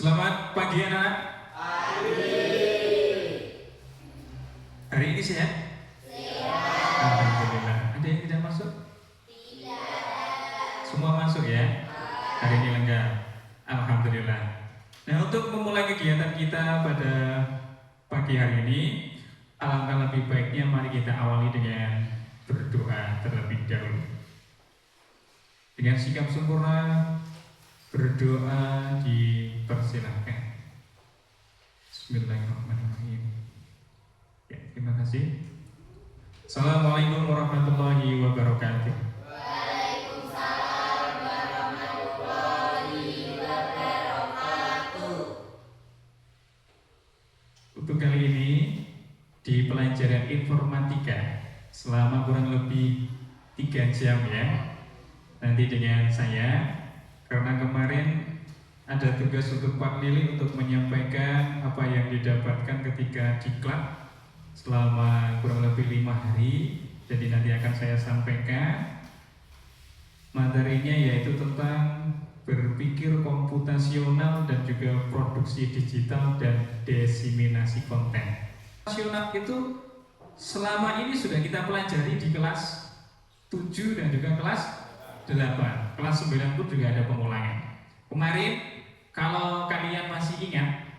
Selamat pagi anak. Hari ini sehat? Sehat. Alhamdulillah. Ada yang tidak masuk? Tidak. Semua masuk ya? Hari ini lengkap. Alhamdulillah. Nah, untuk memulai kegiatan kita pada pagi hari ini, alangkah lebih baiknya mari kita awali dengan berdoa terlebih dahulu. Dengan sikap sempurna berdoa dipersilahkan. Bismillahirrahmanirrahim. Ya, terima kasih. Assalamualaikum warahmatullahi wabarakatuh. Waalaikumsalam warahmatullahi wabarakatuh. Untuk kali ini di pelajaran informatika selama kurang lebih 3 jam ya. Nanti dengan saya, karena kemarin ada tugas untuk Pak Lili untuk menyampaikan apa yang didapatkan ketika diklat selama kurang lebih 5 hari. Jadi nanti akan saya sampaikan materinya, yaitu tentang berpikir komputasional dan juga produksi digital dan diseminasi konten. Komputasional itu selama ini sudah kita pelajari di kelas 7 dan juga kelas 8. Kelas 9 pun juga ada pengulangan. Kemarin kalau kalian masih ingat,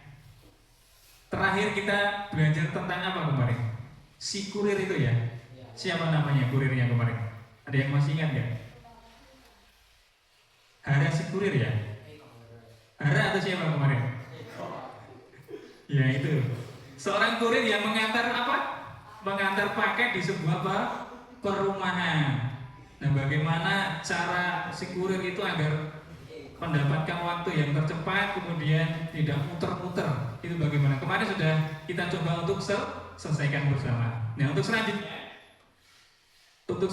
terakhir kita belajar tentang apa kemarin? Si kurir itu ya? Siapa namanya kurirnya kemarin? Ada yang masih ingat nggak? Hara si kurir ya? Hara atau siapa kemarin? Ya itu. Seorang kurir yang mengantar apa? Mengantar paket di sebuah perumahan. Nah, bagaimana cara si kurir itu agar mendapatkan waktu yang tercepat, kemudian tidak muter-muter? Itu bagaimana? Kemarin sudah kita coba untuk selesaikan bersama. Nah, untuk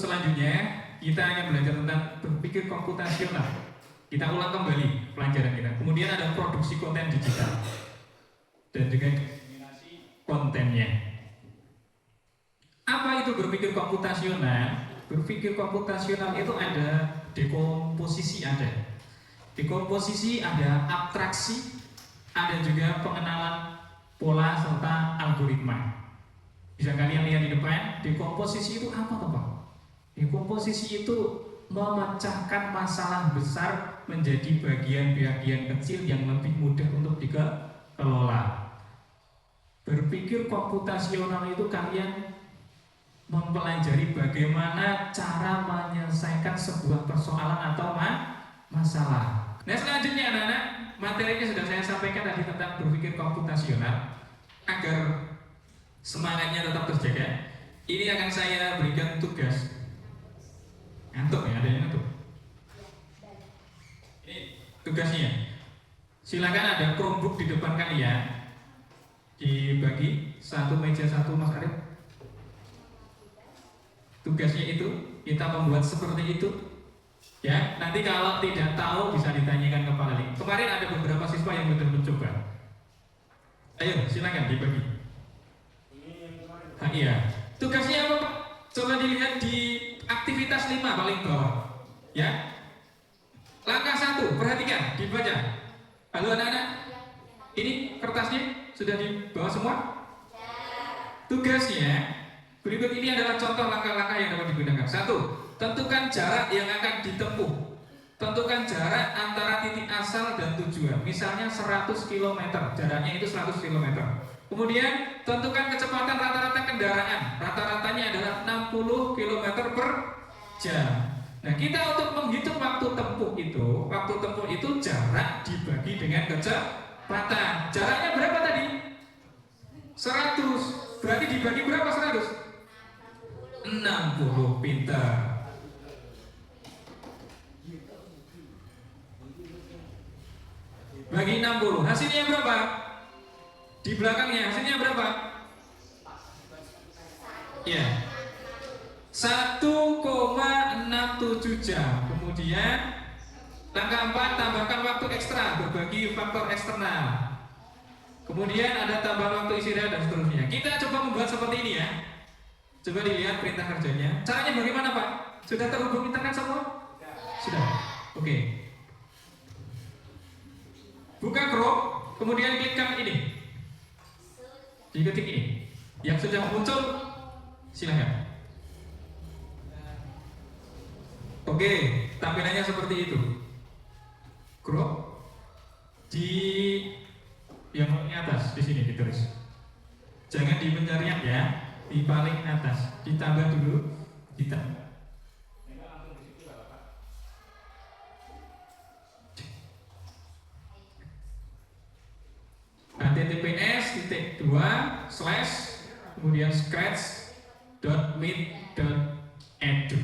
selanjutnya kita akan belajar tentang berpikir komputasional. Kita ulang kembali pelajaran kita. Kemudian ada produksi konten digital dan juga diseminasi kontennya. Apa itu berpikir komputasional? Berpikir komputasional itu ada dekomposisi, ada abstraksi, ada juga pengenalan pola serta algoritma. Bisa kalian lihat di depan, dekomposisi itu apa Pak? Dekomposisi itu memecahkan masalah besar menjadi bagian-bagian kecil yang lebih mudah untuk dikelola. Berpikir komputasional itu kalian mempelajari bagaimana cara menyelesaikan sebuah persoalan atau masalah. Nah, selanjutnya anak-anak, materinya sudah saya sampaikan tadi tentang berpikir komputasional. Agar semangatnya tetap terjaga, ini akan saya berikan tugas. Ngantuk ya, ada yang ngantuk. Ini tugasnya. Silakan ada Chromebook di depan kalian. Dibagi satu meja satu, Mas Arif. Tugasnya itu kita membuat seperti itu ya. Nanti kalau tidak tahu bisa ditanyakan ke Pak Lali. Kemarin ada beberapa siswa yang sudah mencoba. Ayo silakan dibagi. Iya. Tugasnya apa Pak? Coba dilihat di aktivitas 5 paling bawah ya. Langkah 1, perhatikan, dibaca. Halo anak-anak, ini kertasnya sudah dibawa semua? Tugasnya berikut ini adalah contoh langkah-langkah yang dapat digunakan. 1. Tentukan jarak yang akan ditempuh. Tentukan jarak antara titik asal dan tujuan. Misalnya 100 km, jaraknya itu 100 km. Kemudian tentukan kecepatan rata-rata kendaraan. Rata-ratanya adalah 60 km per jam. Nah, kita untuk menghitung waktu tempuh itu jarak dibagi dengan kecepatan. Jaraknya berapa tadi? 100. Berarti dibagi berapa 100? 60, pintar. Bagi 60, hasilnya berapa? Di belakangnya hasilnya berapa? Ya, 1,67 jam. Kemudian langkah 4, tambahkan waktu ekstra, berbagi faktor eksternal. Kemudian ada tambahan waktu istirahat dan seterusnya. Kita coba membuat seperti ini ya. Coba dilihat perintah kerjanya. Caranya bagaimana Pak? Sudah terhubung internet semua? Sudah. Oke. Buka Chrome. Kemudian klikkan ini, diketik ini, yang sudah muncul silahkan. Oke, tampilannya seperti itu. Crop di yang atas di sini ditulis. Jangan di pencarian ya, di paling atas. Ditambah dulu, ditambah. https:// kemudian scratch.meet.edu,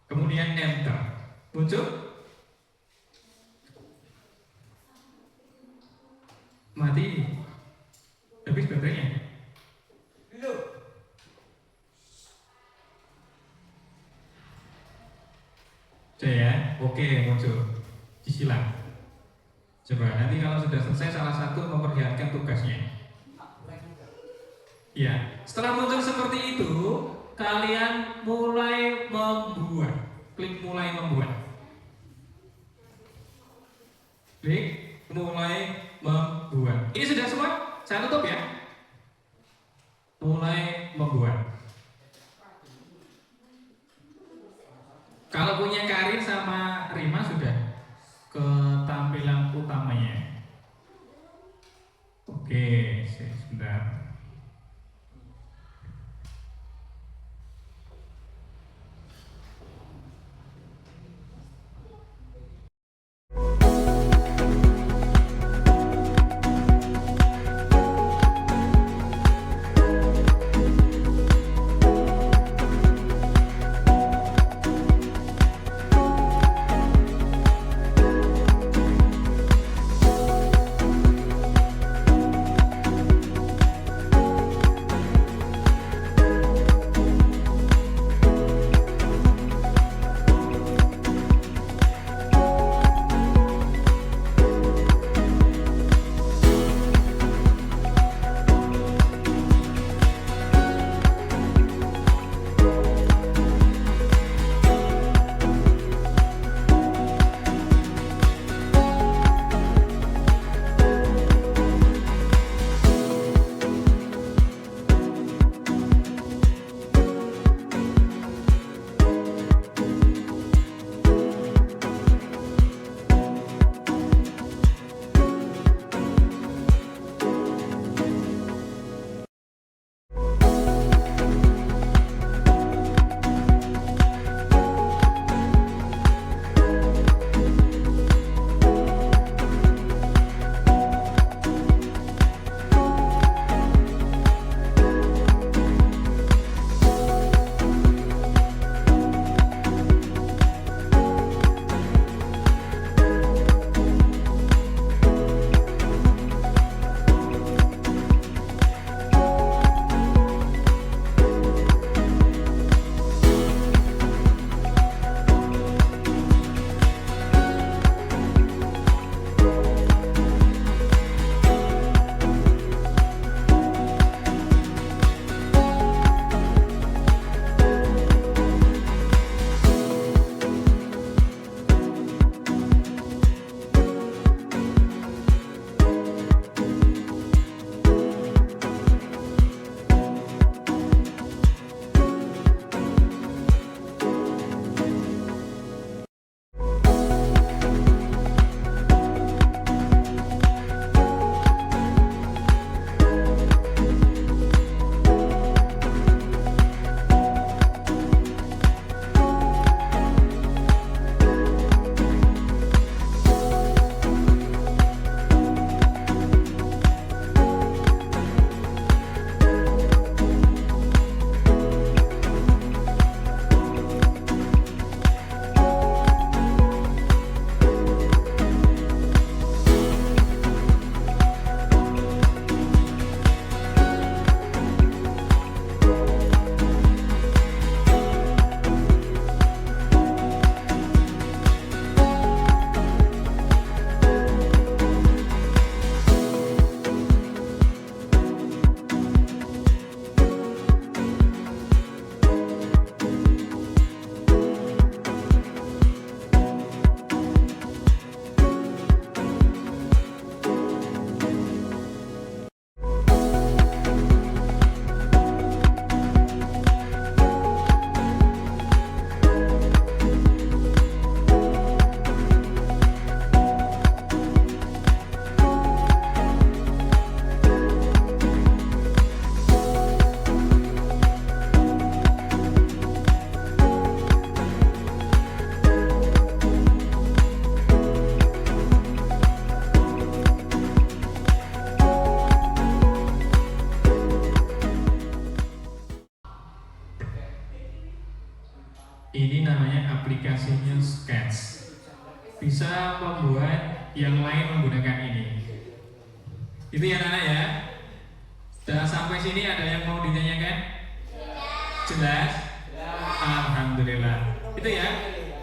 kemudian enter, muncul mati, habis baterainya. Sudah ya, oke, muncul, disilang. Coba nanti kalau sudah selesai salah satu memperlihatkan tugasnya. Ya, setelah muncul seperti itu, kalian mulai membuat. Klik mulai membuat. Klik mulai membuat. Ini sudah semua? Saya tutup ya. Mulai membuat. Kalau punya Karin sama Rima sudah ke tampilan utamanya. Oke, sebentar. Ini namanya aplikasinya Sketch. Bisa membuat yang lain menggunakan ini. Itu ya anak ya. Sudah sampai sini ada yang mau ditanyakan? Jelas? Alhamdulillah. Itu ya.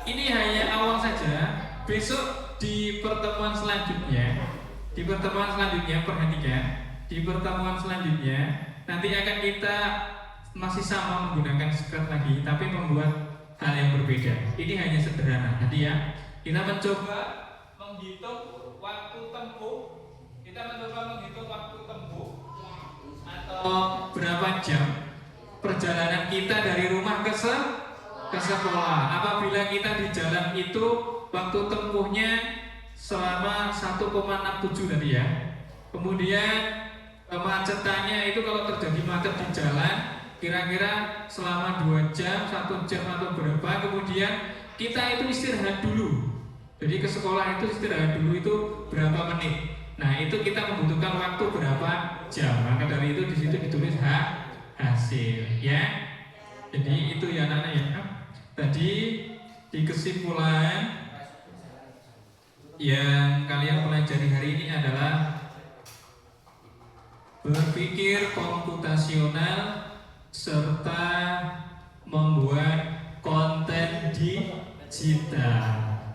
Ini hanya awal saja. Besok di pertemuan selanjutnya, perhatikan. Di pertemuan selanjutnya nanti akan kita masih sama menggunakan Sketch lagi, tapi membuat hal yang berbeda. Ini hanya sederhana. Jadi ya, kita mencoba menghitung waktu tempuh. Atau berapa jam perjalanan kita dari rumah ke sekolah. Apabila kita di jalan itu waktu tempuhnya selama 1,67 tadi ya. Kemudian kemacetannya itu kalau terjadi macet di jalan kira-kira selama 2 jam, 1 jam atau berapa. Kemudian kita itu istirahat dulu. Jadi ke sekolah itu istirahat dulu itu berapa menit. Nah itu kita membutuhkan waktu berapa jam. Maka dari itu di situ ditulis hasil ya. Jadi itu ya anak-anak ya. Tadi di kesimpulan yang kalian pelajari hari ini adalah berpikir komputasional serta membuat konten digital.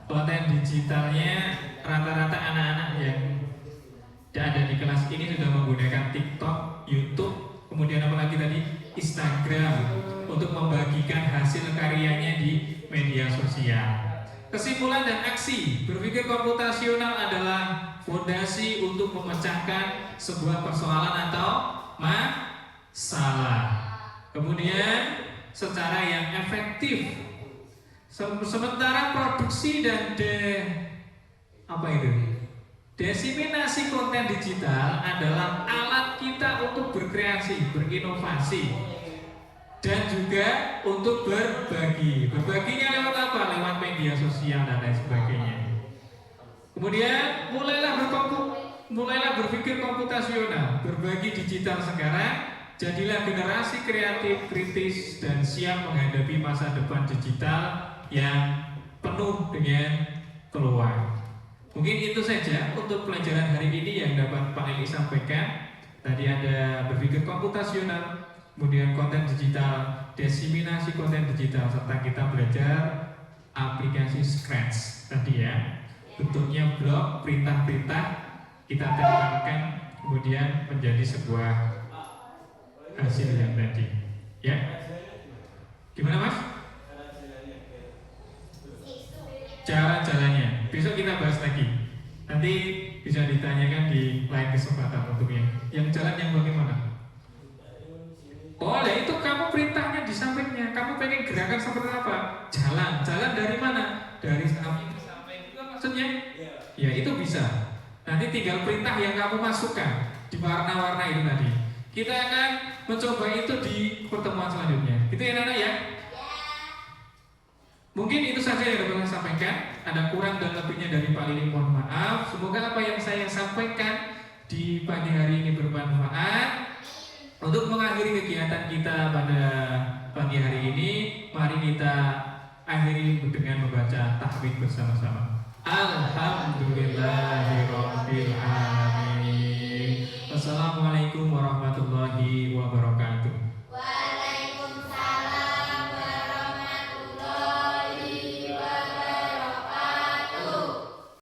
Konten digitalnya rata-rata anak-anak yang ada di kelas ini sudah menggunakan TikTok, YouTube, kemudian apa lagi tadi? Instagram untuk membagikan hasil karyanya di media sosial. Kesimpulan dan aksi, berpikir komputasional adalah fondasi untuk memecahkan sebuah persoalan atau masalah. Kemudian secara yang efektif. Sementara produksi dan diseminasi konten digital adalah alat kita untuk berkreasi, berinovasi, dan juga untuk berbagi. Berbaginya lewat apa? Lewat media sosial dan lain sebagainya. Kemudian mulailah berpikir komputasional, berbagi digital sekarang. Jadilah generasi kreatif, kritis, dan siap menghadapi masa depan digital yang penuh dengan peluang. Mungkin itu saja untuk pelajaran hari ini yang dapat Pak Eli sampaikan. Tadi ada berpikir komputasional, kemudian konten digital, diseminasi konten digital, serta kita belajar aplikasi Scratch tadi ya. Bentuknya blok, perintah-perintah kita tempelkan, kemudian menjadi sebuah hasil yang tadi ya. Gimana Mas? Cara-caranya besok kita bahas lagi. Nanti bisa ditanyakan di lain kesempatan untuk yang jalan yang bagaimana. Oh, itu kamu perintahnya di sampingnya. Kamu pengen gerakan seperti apa? Jalan dari mana? Dari samping ke samping. Itu maksudnya? Ya itu bisa. Nanti tinggal perintah yang kamu masukkan di warna-warna itu tadi. Kita akan mencoba itu di pertemuan selanjutnya. Itu ya Nana ya? Mungkin itu saja yang dapat saya sampaikan. Ada kurang dan lebihnya dari Pak Lili, mohon maaf. Semoga apa yang saya sampaikan di pagi hari ini bermanfaat. Untuk mengakhiri kegiatan kita pada pagi hari ini, mari kita akhiri dengan membaca tahmid bersama-sama. Alhamdulillah.